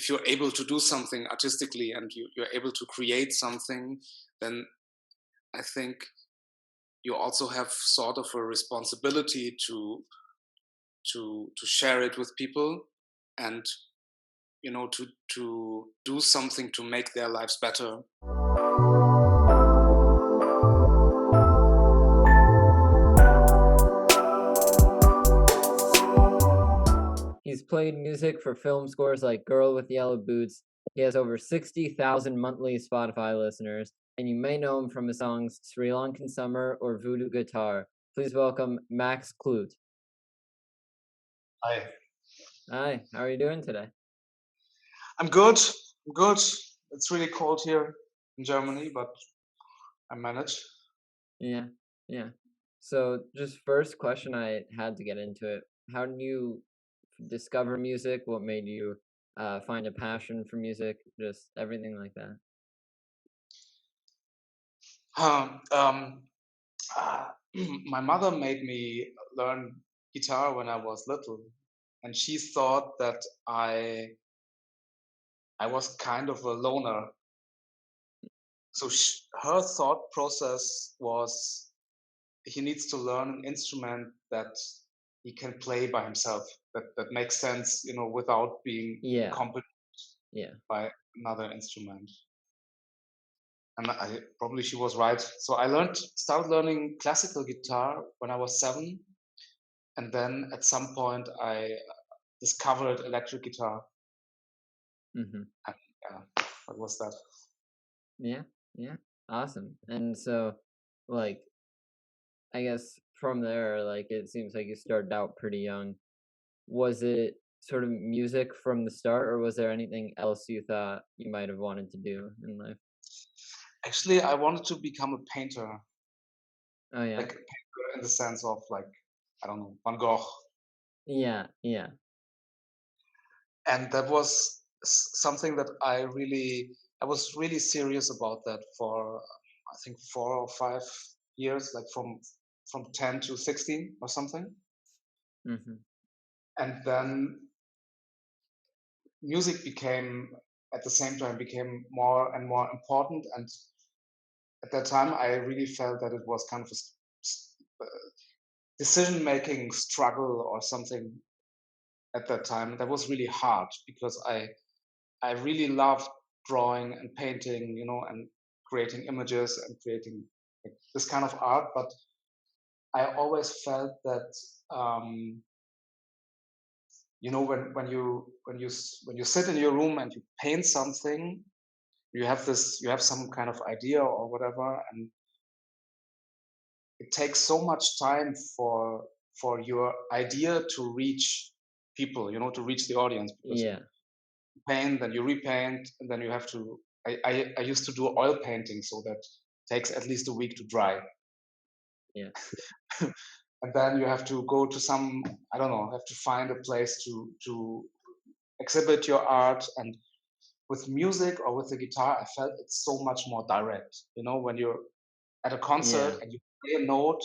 if you're able to do something artistically and you're able to create something, then I think you also have sort of a responsibility to share it with people, and to do something to make their lives better. He's played music for film scores like Girl with Yellow Boots. He has over 60,000 monthly Spotify listeners, and you may know him from his songs Sri Lankan Summer or Voodoo Guitar. Please welcome Max Clouth. Hi. Hi, how are you doing today? I'm good. I'm good. It's really cold here in Germany, but I manage. Yeah, yeah. So, just first question I had to get into it. How did you discover music? What made you find a passion for music? Just everything like that. Um, um, uh, my mother made me learn guitar when I was little, and she thought that I was kind of a loner. So her thought process was he needs to learn an instrument that he can play by himself, that makes sense, without being Yeah, accompanied yeah. by another instrument. And probably she was right. So I started learning classical guitar when I was 7, and then at some point I discovered electric guitar. Hmm. And, yeah, that was that. Yeah, yeah. Awesome. And so, like, I guess from there, like, it seems like you started out pretty young. Was it sort of music from the start, or was there anything else you thought you might have wanted to do in life? Actually, I wanted to become a painter, Oh, yeah. like a painter in the sense of like, I don't know, Van Gogh. Yeah, yeah. And that was something that I was really serious about that for, I think, 4 or 5 years, like from 10 to 16 or something. Hmm. And then music became, at the same time, became more and more important. And at that time I really felt that it was kind of a decision making struggle or something. At that time that was really hard because I really loved drawing and painting, and creating images and creating like, this kind of art. But I always felt that, um, when you sit in your room and you paint something, you have some kind of idea or whatever, and it takes so much time for your idea to reach people, to reach the audience, because Yeah, paint, then you repaint, and then you have to. I used to do oil painting, so that takes at least a week to dry, yeah, and then you have to go to some, I don't know, have to find a place to exhibit your art. And with music or with the guitar, I felt it's so much more direct. When you're at a concert yeah, and you play a note,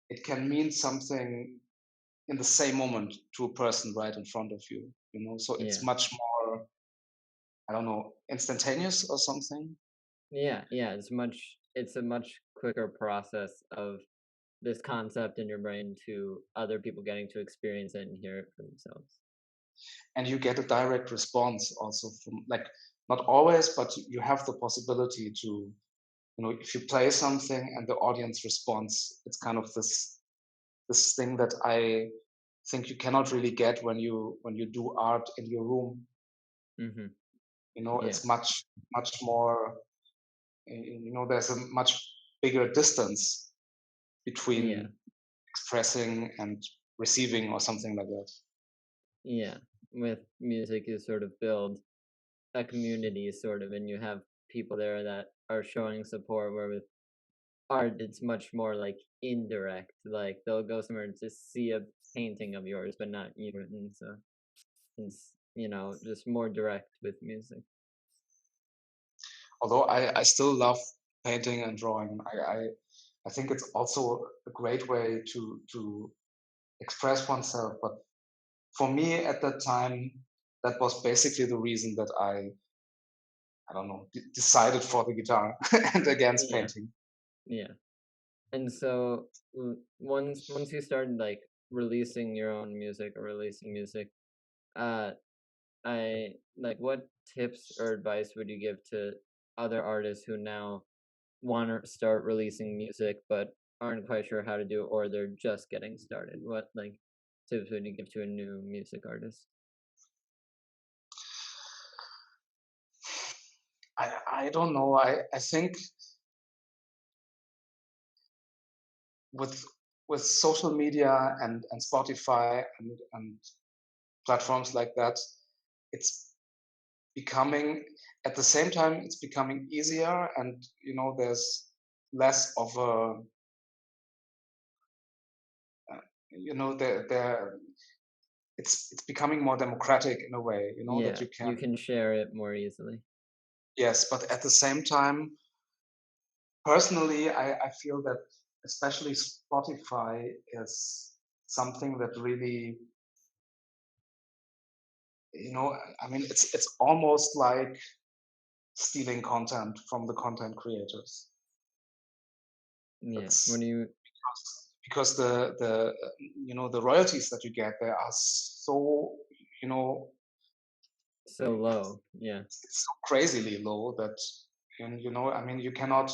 it can mean something in the same moment to a person right in front of you. So it's yeah. much more, I don't know, instantaneous or something. Yeah, yeah, it's a much quicker process of this concept in your brain to other people getting to experience it and hear it for themselves. And you get a direct response also from, like, not always, but you have the possibility to, if you play something and the audience responds, it's kind of this thing that I think you cannot really get when you do art in your room. Hmm. Yeah, It's much more, there's a much bigger distance yeah, between expressing and receiving or something like that. yeah. With music, you sort of build a community, sort of, and you have people there that are showing support. Where with art, it's much more like indirect. Like they'll go somewhere to see a painting of yours, but not you, and so it's just more direct with music. Although I still love painting and drawing. I think it's also a great way to express oneself. But for me at that time, that was basically the reason that I don't know, decided for the guitar and against Yeah, painting. yeah. And so once you started like releasing your own music or releasing music, uh, I like what tips or advice would you give to other artists who now want to start releasing music but aren't quite sure how to do it or they're just getting started? What like tips would you give to a new music artist? I don't know. I think with social media and Spotify and platforms like that, it's becoming at the same time it's becoming easier, and there's less of a there it's becoming more democratic in a way, that Yeah, you can. you can share it more easily. Yes, but at the same time, personally, I feel that especially Spotify is something that really, I mean, it's almost like stealing content from the content creators. Yeah. What That's do you because the royalties that you get there are so, you know so low? Yeah. it's so crazily low that, and I mean, you cannot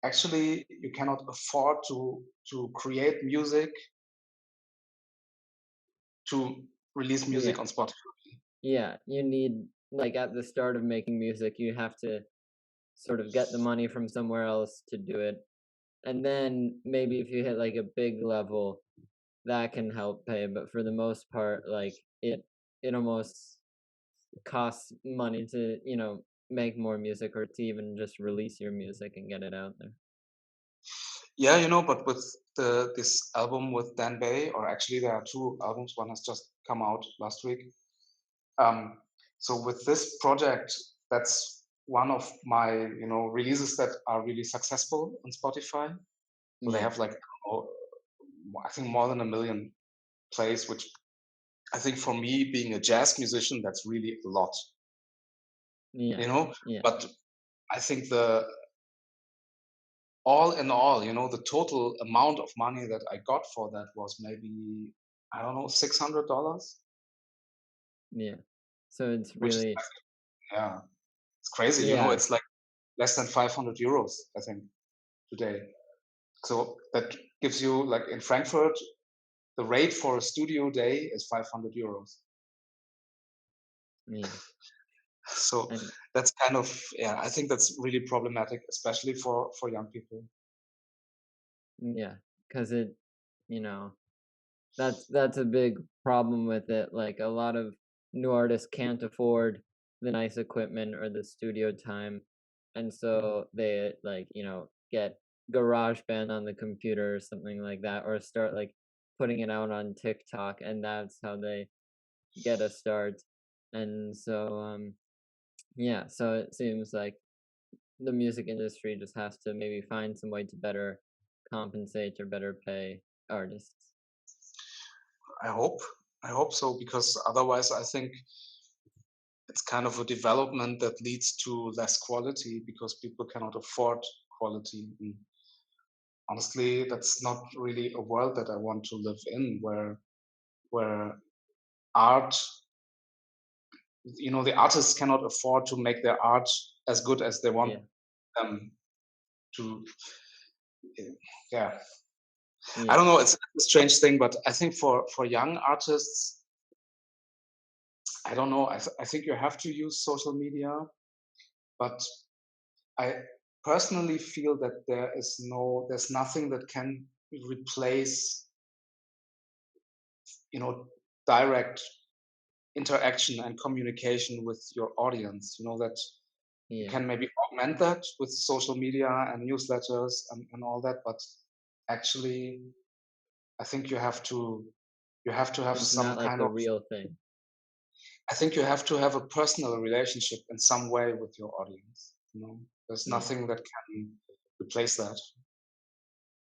afford to create music, to release Yeah. music on Spotify. Yeah, you need like at the start of making music, you have to sort of get the money from somewhere else to do it. And then maybe if you hit like a big level, that can help pay, but for the most part, like it almost costs money to, make more music or to even just release your music and get it out there. Yeah, but with this album with Dan Bay, or actually there are two albums, one has just come out last week. Um, so with this project, that's one of my releases that are really successful on Spotify. So they Yeah. have like, I think more than 1 million plays, which I think for me being a jazz musician, that's really a lot, Yeah. you know. Yeah. But I think the all in all, the total amount of money that I got for that was maybe, I don't know, $600, Yeah. So it's which is, really yeah, it's crazy. yeah. It's like less than 500 euros, I think, today. So that gives you, like, in Frankfurt, the rate for a studio day is 500 euros. Yeah. So And that's kind of, yeah, I think that's really problematic, especially for young people. yeah, because it, you know, that's a big problem with it, like, a lot of new artists can't afford the nice equipment or the studio time, and so they, like, get GarageBand on the computer or something like that, or start, like, putting it out on TikTok, and that's how they get a start, and so, yeah, so it seems like the music industry just has to maybe find some way to better compensate or better pay artists. I hope. I hope so, because otherwise I think it's kind of a development that leads to less quality because people cannot afford quality. And honestly, that's not really a world that I want to live in, where art, the artists cannot afford to make their art as good as they want Yeah, them to. Yeah, I yeah, don't know. It's a strange thing, but I think for young artists, I don't know. I think you have to use social media, but I personally feel that there's nothing that can replace, you know, direct interaction and communication with your audience. That you yeah. can maybe augment that with social media and newsletters and all that, but actually, I think you have to have It's some not like kind the of. real thing. I think you have to have a personal relationship in some way with your audience. There's Yeah, nothing that can replace that.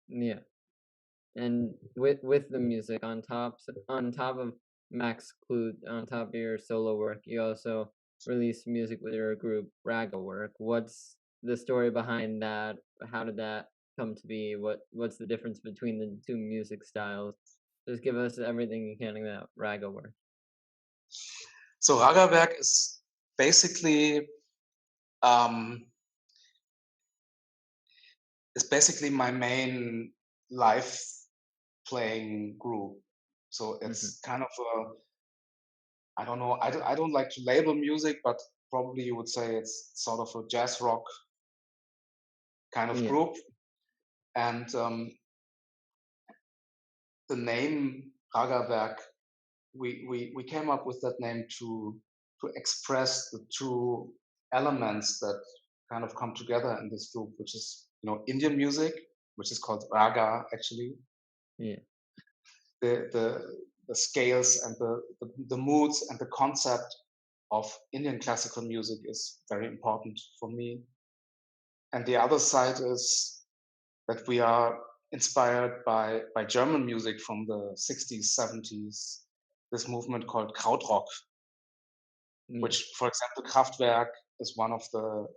yeah. And with the music on top of Max Clouth on top of your solo work, you also released music with your group Ragawerk. What's the story behind that? How did that come to be? What's the difference between the two music styles? Just give us everything you can about Ragawerk. So Ragawerk um, is basically my main live playing group. So Mhm. it's kind of I don't know, I don't like to label music, but probably you would say it's sort of a jazz rock kind of Yeah. group. And the name Ragawerk, we came up with that name to express the two elements that kind of come together in this group, which is Indian music, which is called raga actually, Yeah. the the scales and the moods and the concept of Indian classical music is very important for me. And the other side is that we are inspired by German music from the 60s, 70s, this movement called Krautrock, Yeah. which, for example, Kraftwerk is one of the,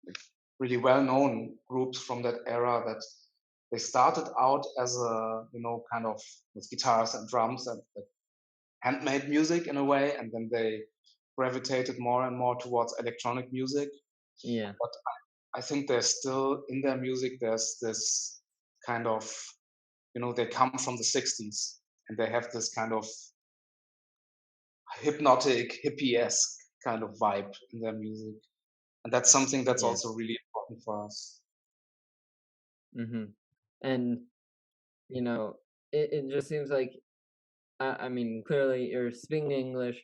like, really well-known groups from that era that they started out as a, kind of with guitars and drums and handmade music in a way, and then they gravitated more and more towards electronic music. Yeah. But I think there's still in their music, there's this kind of, they come from the 60s and they have this kind of hypnotic, hippie-esque kind of vibe in their music. And that's something that's Yeah. also really important for us. Mhm. And, you know, it just seems like I mean, clearly you're speaking English,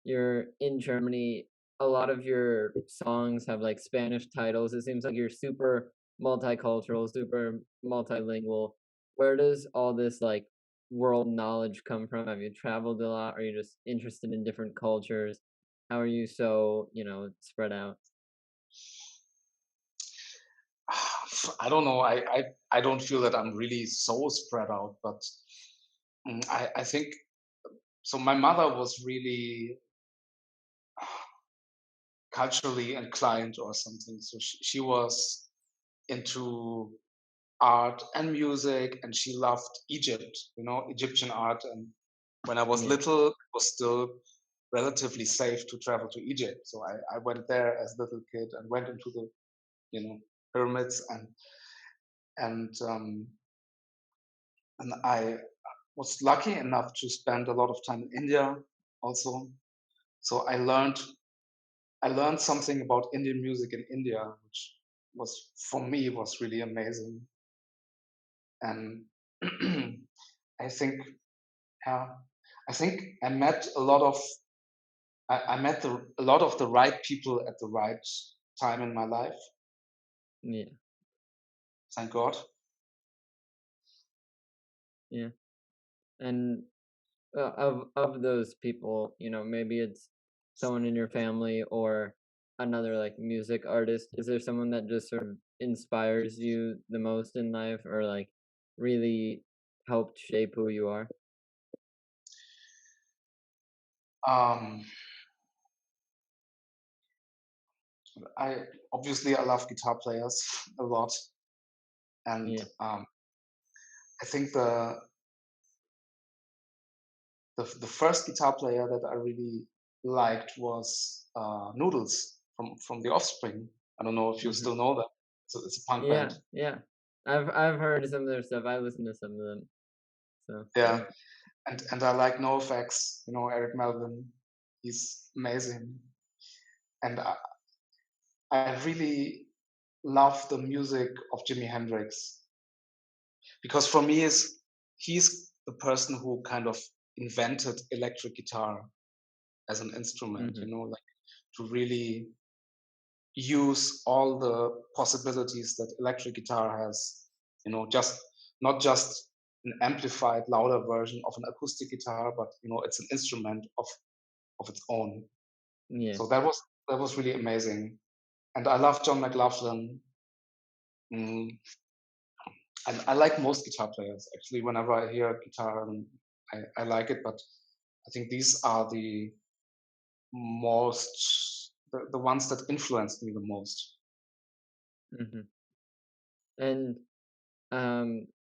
you're in Germany. A lot of your songs have like Spanish titles. It seems like you're super multicultural, super multilingual. Where does all this like world knowledge come from? Have you traveled a lot? Are you just interested in different cultures? How are you so, spread out? I don't know. I don't feel that I'm really so spread out, but I think so. My mother was really culturally inclined or something. So she was into art and music, and she loved Egypt, Egyptian art. And when I was Yeah. little, it was still relatively safe to travel to Egypt. So I went there as a little kid and went into the, you know, pyramids and and I was lucky enough to spend a lot of time in India also. So I learned something about Indian music in India, which was for me was really amazing. And I think, yeah, I think I met a lot of I met a lot of the right people at the right time in my life. Yeah. Thank God. Yeah. And of those people, maybe it's someone in your family or another like music artist. Is there someone that just sort of inspires you the most in life or like really helped shape who you are? Um, I obviously I love guitar players a lot, and Yeah. I think the first guitar player that I really liked was Noodles from The Offspring. I don't know if you Hmm. still know that. So it's a punk band. Yeah. Yeah. I've heard some of their stuff. I listen to some of them. So Yeah, yeah. and I like NoFX. Eric Melvin. He's amazing, and I really love the music of Jimi Hendrix because for me is he's the person who kind of invented electric guitar as an instrument. Hmm. Like to really use all the possibilities that electric guitar has. Just not just an amplified, louder version of an acoustic guitar, but it's an instrument of its own. Yeah. So that was really amazing. And I love John McLaughlin. Mm, and I like most guitar players actually. Whenever I hear guitar, I like it. But I think these are the ones that influenced me the most. Hmm. And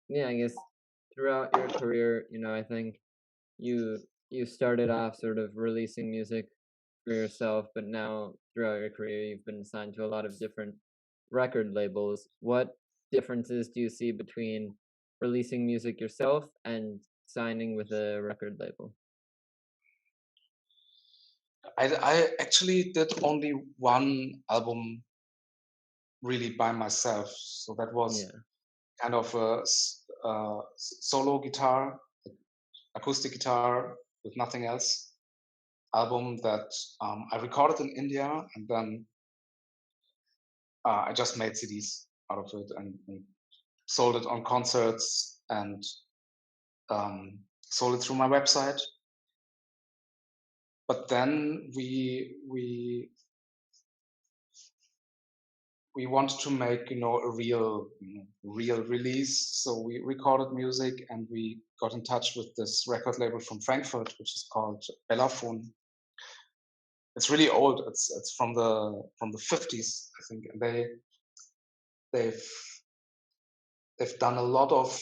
yeah, I guess throughout your career, I think you started off sort of releasing music for yourself, but now throughout your career, you've been signed to a lot of different record labels. What differences do you see between releasing music yourself and signing with a record label? I actually did only one album really by myself, so that was Yeah. kind of a solo guitar, acoustic guitar with nothing else album that I recorded in India, and then I just made CDs out of it and sold it on concerts and sold it through my website. But then we wanted to make a real release. So we recorded music and we got in touch with this record label from Frankfurt, which is called Bellaphone. It's really old. It's from the 50s, I think, and they've they've done a lot of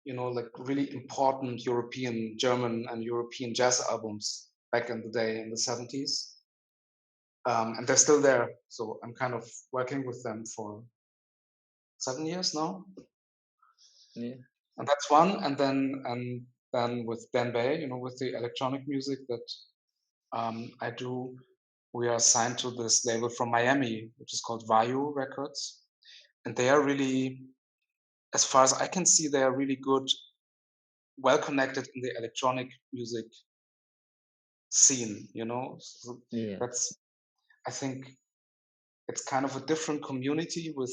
like really important European, German, and European jazz albums back in the day in the 70s. And they're still there. So I'm kind of working with them for 7 years now, Yeah. and that's one. And then with Ben Bay, with the electronic music that I do, we are signed to this label from Miami, which is called Vayu Records, and they are really, as far as I can see, they are really good, well connected in the electronic music scene. So Yeah. that's, I think, it's kind of a different community with,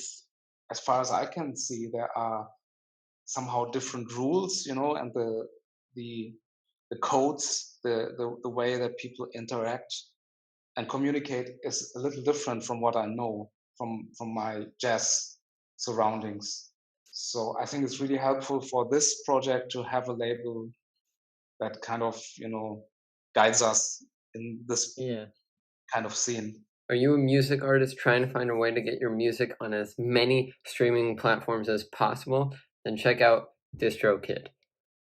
as far as I can see, there are somehow different rules, and the the codes, the way that people interact and communicate is a little different from what I know from my jazz surroundings. So I think it's really helpful for this project to have a label that kind of guides us in this Yeah. kind of scene. Are you a music artist trying to find a way to get your music on as many streaming platforms as possible? Then check out DistroKid.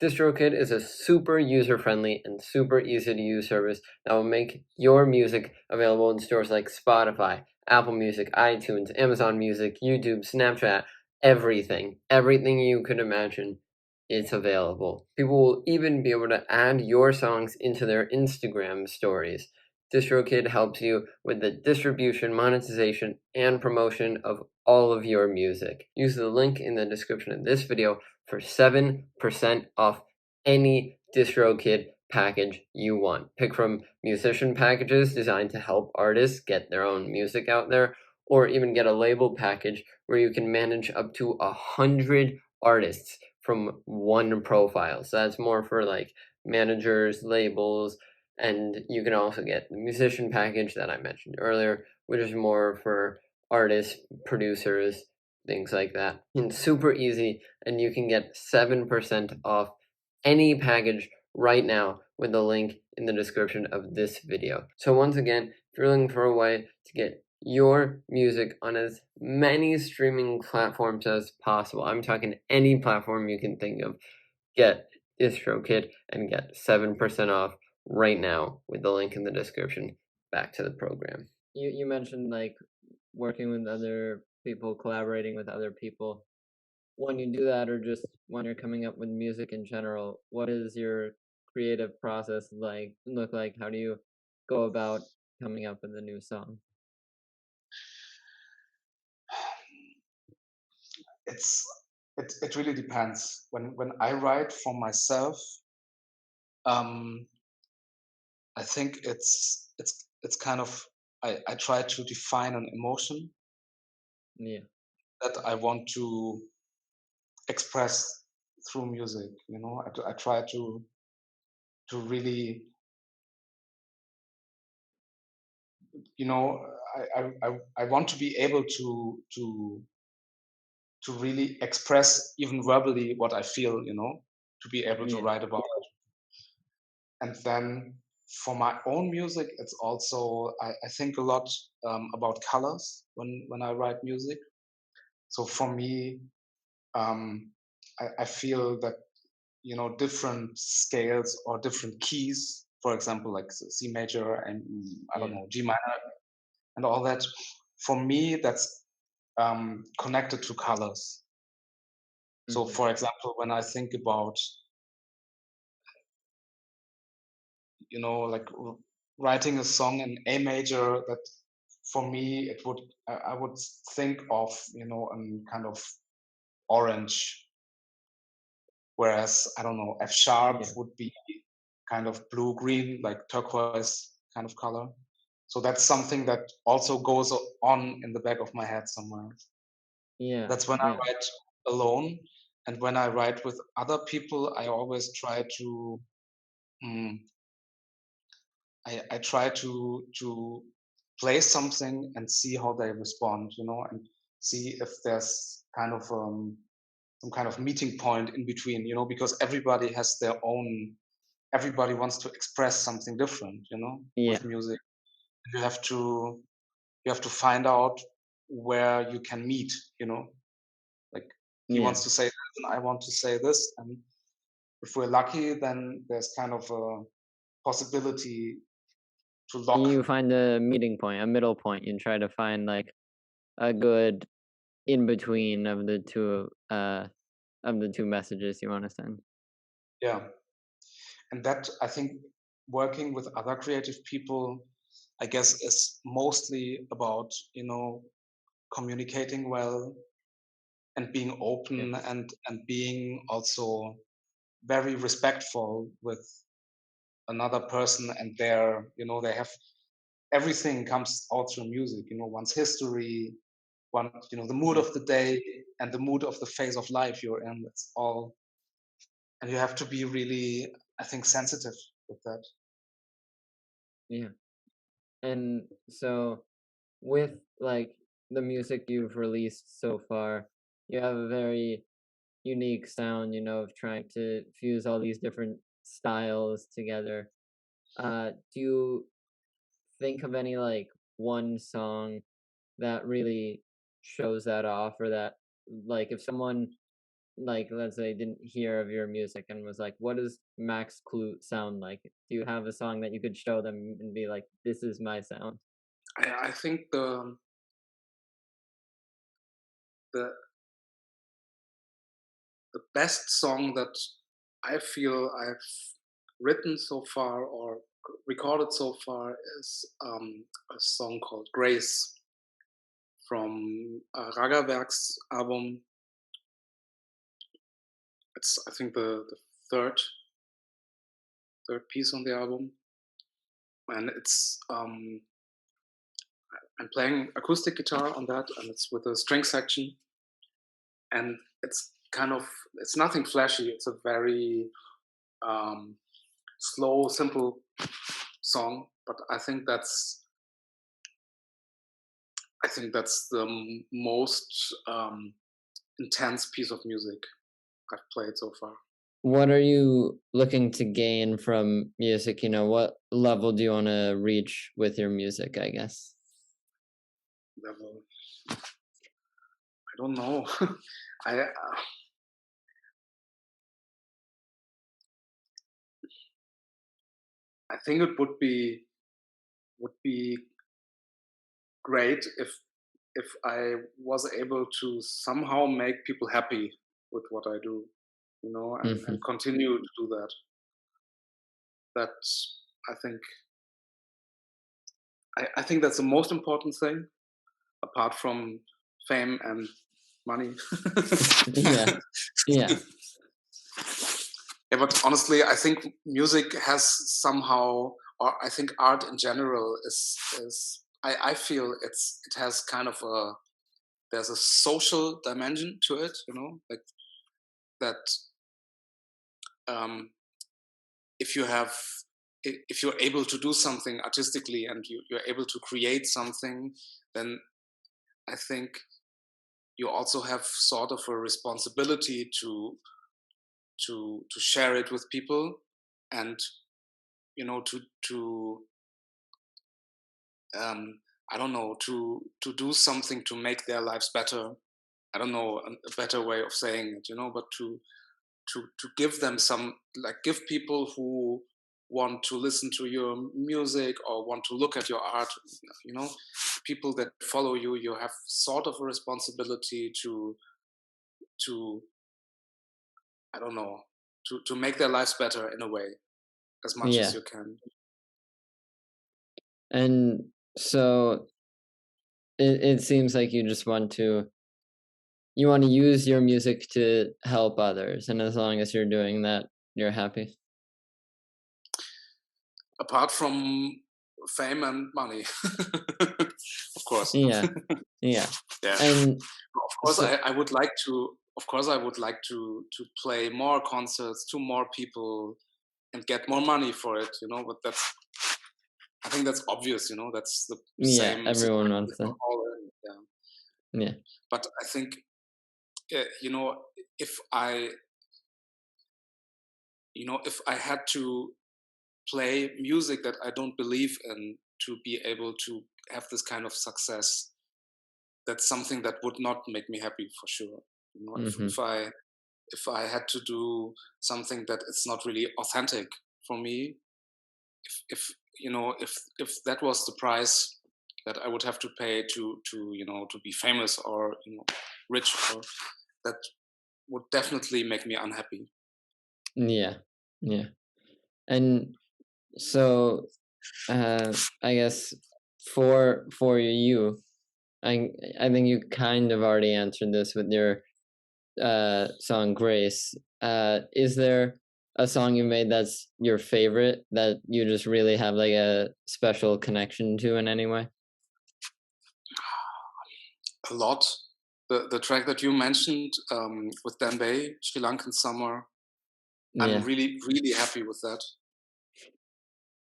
DistroKid is a super user-friendly and super easy-to-use service that will make your music available in stores like Spotify, Apple Music, iTunes, Amazon Music, YouTube, Snapchat, everything. Everything you could imagine, it's available. People will even be able to add your songs into their Instagram stories. DistroKid helps you with the distribution, monetization, and promotion of all of your music. Use the link in the description of this video for 7% off any DistroKid package you want. Pick from musician packages designed to help artists get their own music out there, or even get a label package where you can manage up to 100 artists from one profile. So that's more for like managers, labels, and you can also get the musician package that I mentioned earlier, which is more for artists, producers, things like that. And super easy, and you can get 7% off any package right now with the link in the description of this video. So once again, if you're looking for a way to get your music on as many streaming platforms as possible, I'm talking any platform you can think of, get DistroKid and get 7% off right now with the link in the description. Back to the program. You mentioned like working with other people, collaborating with other people. When you do that, or just when you're coming up with music in general, what is your creative process look like? How do you go about coming up with a new song? It's it really depends. When I write for myself, um, I think it's kind of, I try to define an emotion Yeah. that I want to express through music. I try to really, you know, I want to be able to really express even verbally what I feel. To be able to Yeah. write about it. And then for my own music, it's also I think a lot about colors when I write music. So for me, I feel that different scales or different keys, for example, like C major and I don't Yeah. know G minor and all that. For me, that's connected to colors. So, Mm-hmm. for example, when I think about like writing a song in A major, that for me it would I would think of a kind of orange, whereas I don't know F sharp Yeah. would be kind of blue green, like turquoise kind of color. So that's something that also goes on in the back of my head somewhere. Yeah. That's when I Yeah. write alone, and when I write with other people, I always try to mm, I try to play something and see how they respond, and see if there's kind of some kind of meeting point in between, because everybody has their own. Everybody wants to express something different, Yeah. with music. You have to find out where you can meet, like he Yeah. wants to say this and I want to say this, and if we're lucky, then there's kind of a possibility to lock. You find a meeting point, a middle point. You try to find like a good in between of the two messages you want to send. Yeah, and that I think working with other creative people, I guess, is mostly about communicating well and being Yeah. open and being also very respectful with another person and they have everything comes out through music, one's history, the mood Yeah. of the day and the mood of the phase of life you're in. It's all, and you have to be really, I think, sensitive with that. Yeah. And so with like the music you've released so far, you have a very unique sound, of trying to fuse all these different styles together. Do you think of any like one song that really shows that off, or that like if someone, like, let's say, didn't hear of your music and was like, what does Max Clouth sound like? Do you have a song that you could show them and be like, this is my sound? I think the the best song that I feel I've written so far or recorded so far is a song called Grace from Ragawerk's album. It's I think the third piece on the album, and it's I'm playing acoustic guitar on that, and it's with a string section, and it's nothing flashy. It's a very um, slow, simple song, but I think that's the most intense piece of music I've played so far. What are you looking to gain from music? What level do you want to reach with your music, I guess? Level, I don't know. I think it would be great if I was able to somehow make people happy with what I do, and Hmm. continue to do that. That's I think I think that's the most important thing, apart from fame and money. Yeah. Yeah. Yeah, but honestly, I think music has somehow, or I think art in general is I feel it has kind of there's a social dimension to it, like that. Um, if you have if you're able to do something artistically and you're able to create something, then I think you also have sort of a responsibility to share it with people and to I don't know, to do something to make their lives better. I don't know a better way of saying it, but to give them some, like, give people who want to listen to your music or want to look at your art, people that follow you, you have sort of a responsibility to I don't know, to make their lives better in a way, as much as Yeah. you can. And so it seems like you just want to use your music to help others, and as long as you're doing that, you're happy. Apart from fame and money, of course. Yeah. Yeah. Yeah. And Of course, so, I would like to. Of course, I would like to play more concerts to more people and get more money for it. But I think that's obvious. That's the yeah, same everyone situation wants we're that. all in. Yeah. Yeah. But I think, if I, if I had to play music that I don't believe in to be able to have this kind of success, that's something that would not make me happy for sure. Mm-hmm. If I had to do something that it's not really authentic for me, if if that was the price that I would have to pay to be famous or rich, or that would definitely make me unhappy. Yeah. Yeah. And so I guess for you, I I think you kind of already answered this with your song Grace. Is there a song you made that's your favorite that you just really have like a special connection to in any way? A lot. The track that you mentioned, with Danbei, Sri Lankan Summer, I'm Yeah. really, really happy with that.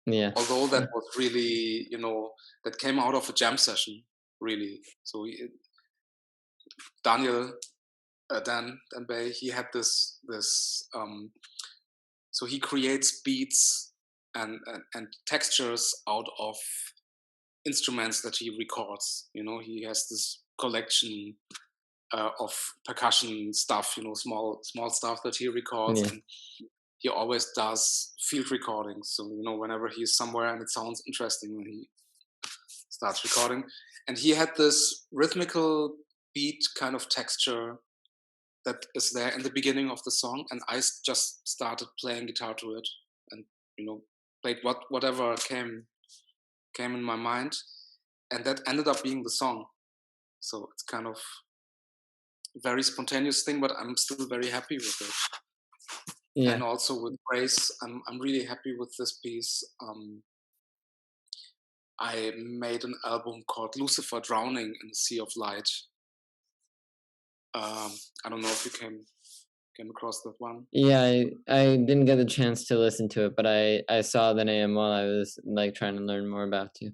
Yeah. Although that was really, that came out of a jam session, really. So Daniel, Danbei, he had this. So he creates beats and textures out of instruments that he records. He has this collection of percussion stuff, small stuff that he records, Yeah. and he always does field recordings. So whenever he's somewhere and it sounds interesting, when he starts recording, and he had this rhythmical beat kind of texture that is there in the beginning of the song, and I just started playing guitar to it, and played whatever came in my mind, and that ended up being the song. So it's kind of a very spontaneous thing, but I'm still very happy with it. Yeah. And also with Grace, I'm really happy with this piece. I made an album called Lucifer Drowning in the Sea of Light. I don't know if you came across that one. Yeah, I didn't get the chance to listen to it, but I saw the name while I was like trying to learn more about you.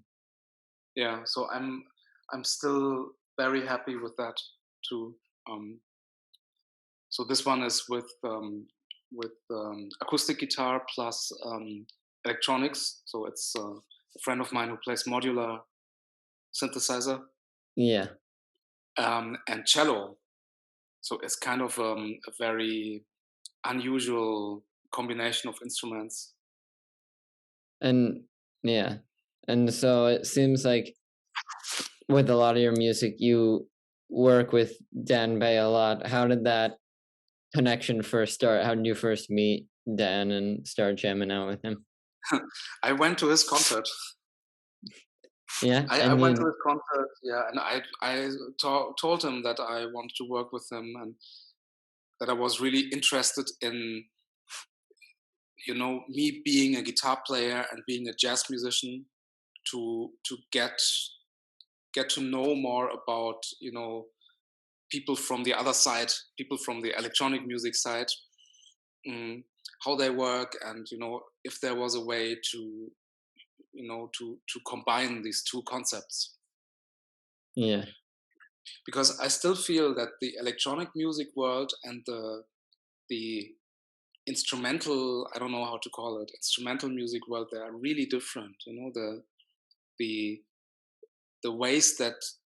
Yeah, so I'm still very happy with that too. So this one is with acoustic guitar plus electronics. So it's a friend of mine who plays modular synthesizer, Yeah. and cello. So it's kind of a very unusual combination of instruments. And yeah. And so it seems like with a lot of your music, you work with Dan Bay a lot. How did that connection first start? How did you first meet Dan and start jamming out with him? I went to his concert. Yeah, I and went to you, his concert, yeah, and I told him that I wanted to work with him, and that I was really interested in, me being a guitar player and being a jazz musician, to get to know more about, people from the other side, people from the electronic music side, how they work, and if there was a way to to combine these two concepts. yeah, Because I still feel that the electronic music world and the instrumental, I don't know how to call it, instrumental music world, they are really different. The the ways that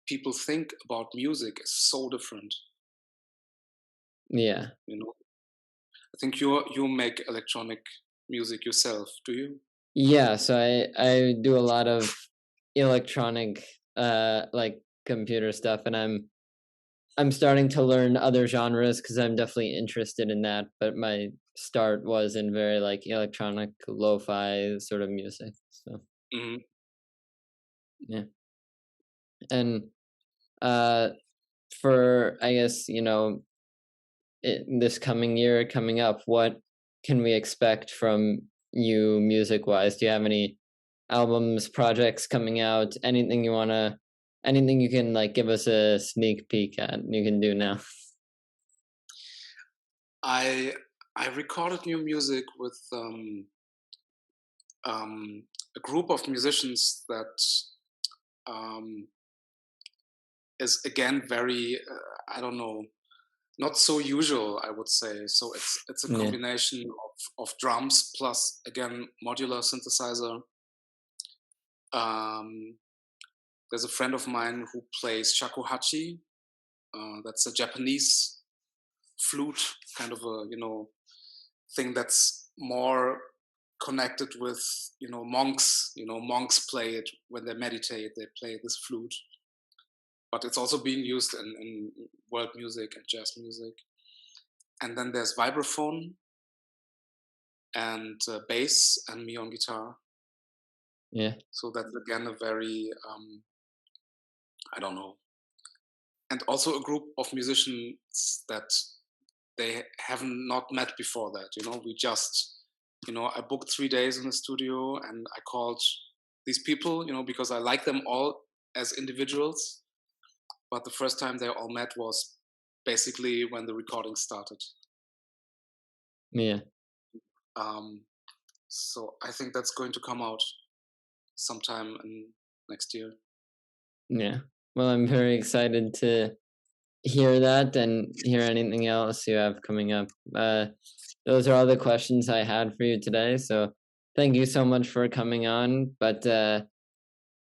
people think about music is so different. Yeah. I think you make electronic music yourself, do you? Yeah, so I do a lot of electronic like computer stuff, and I'm starting to learn other genres because I'm definitely interested in that, but my start was in very like electronic lo-fi sort of music. So Mm-hmm. yeah. And for I guess, this coming year coming up, what can we expect from you music wise? Do you have any albums, projects coming out? Anything you can like give us a sneak peek at? You can do now. I recorded new music with a group of musicians that is again very I don't know, not so usual, I would say. So it's a Yeah. combination of drums plus again modular synthesizer. There's a friend of mine who plays shakuhachi. That's a Japanese flute, kind of a thing that's more connected with monks. Monks play it when they meditate. They play this flute, but it's also being used in world music and jazz music. And then there's vibraphone and bass and me on guitar. Yeah. So that's again a very I don't know, and also a group of musicians that they have not met before that. We just I booked 3 days in the studio and I called these people, because I like them all as individuals, but the first time they all met was basically when the recording started. Yeah. So I think that's going to come out sometime in next year. Yeah. Well, I'm very excited to hear that and hear anything else you have coming up. Those are all the questions I had for you today. So thank you so much for coming on. But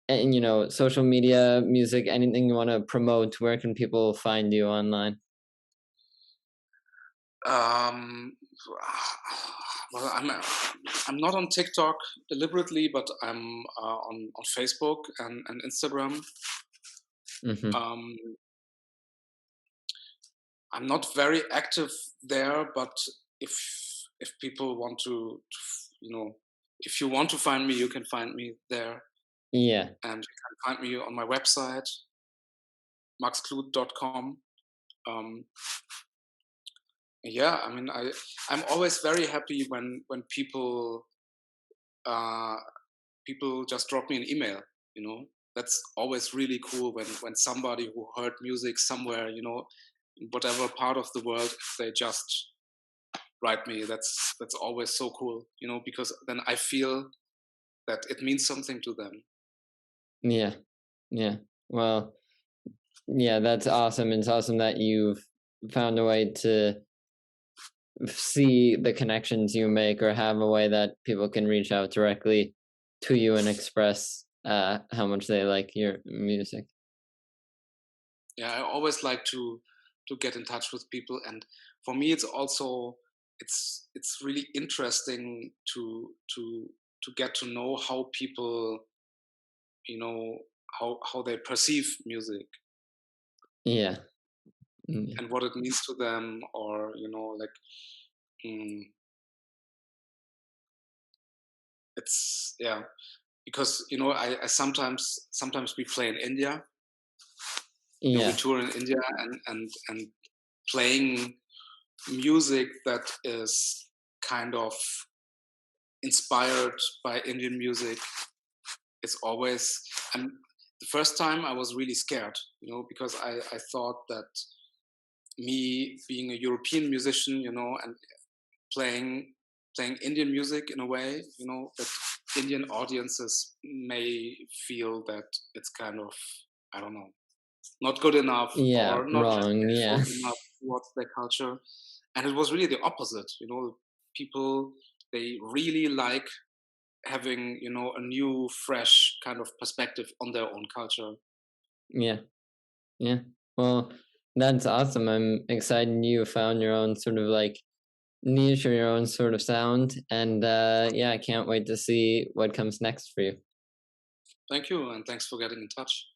and social media, music, anything you want to promote, where can people find you online? Well, I'm not on TikTok deliberately, but I'm on Facebook and Instagram. Mm-hmm. I'm not very active there, but if people want to, if you want to find me, you can find me there. Yeah. And you can find me on my website, maxclouth.com. Yeah, I mean, I'm always very happy when people people just drop me an email. That's always really cool when somebody who heard music somewhere, in whatever part of the world, they just write me. That's always so cool, because then I feel that it means something to them. Yeah. Yeah. Well, yeah, that's awesome. It's awesome that you've found a way to see the connections you make or have a way that people can reach out directly to you and express how much they like your music. Yeah, I always like to get in touch with people, and for me it's also it's really interesting to get to know how people how they perceive music. Yeah. And what it means to them, or like it's because I sometimes we play in India. Yeah. We tour in India, and playing music that is kind of inspired by Indian music is always. The first time I was really scared, because I thought that me being a European musician, and playing Indian music in a way, that Indian audiences may feel that it's kind of, I don't know, not good enough, Yeah. or not Wrong. Yeah. respectful enough towards their culture. And it was really the opposite, people, they really like having, you know, a new, fresh kind of perspective on their own culture. Yeah. Yeah. Well, that's awesome. I'm excited you found your own sort of like niche or your own sort of sound. And yeah, I can't wait to see what comes next for you. Thank you, and thanks for getting in touch.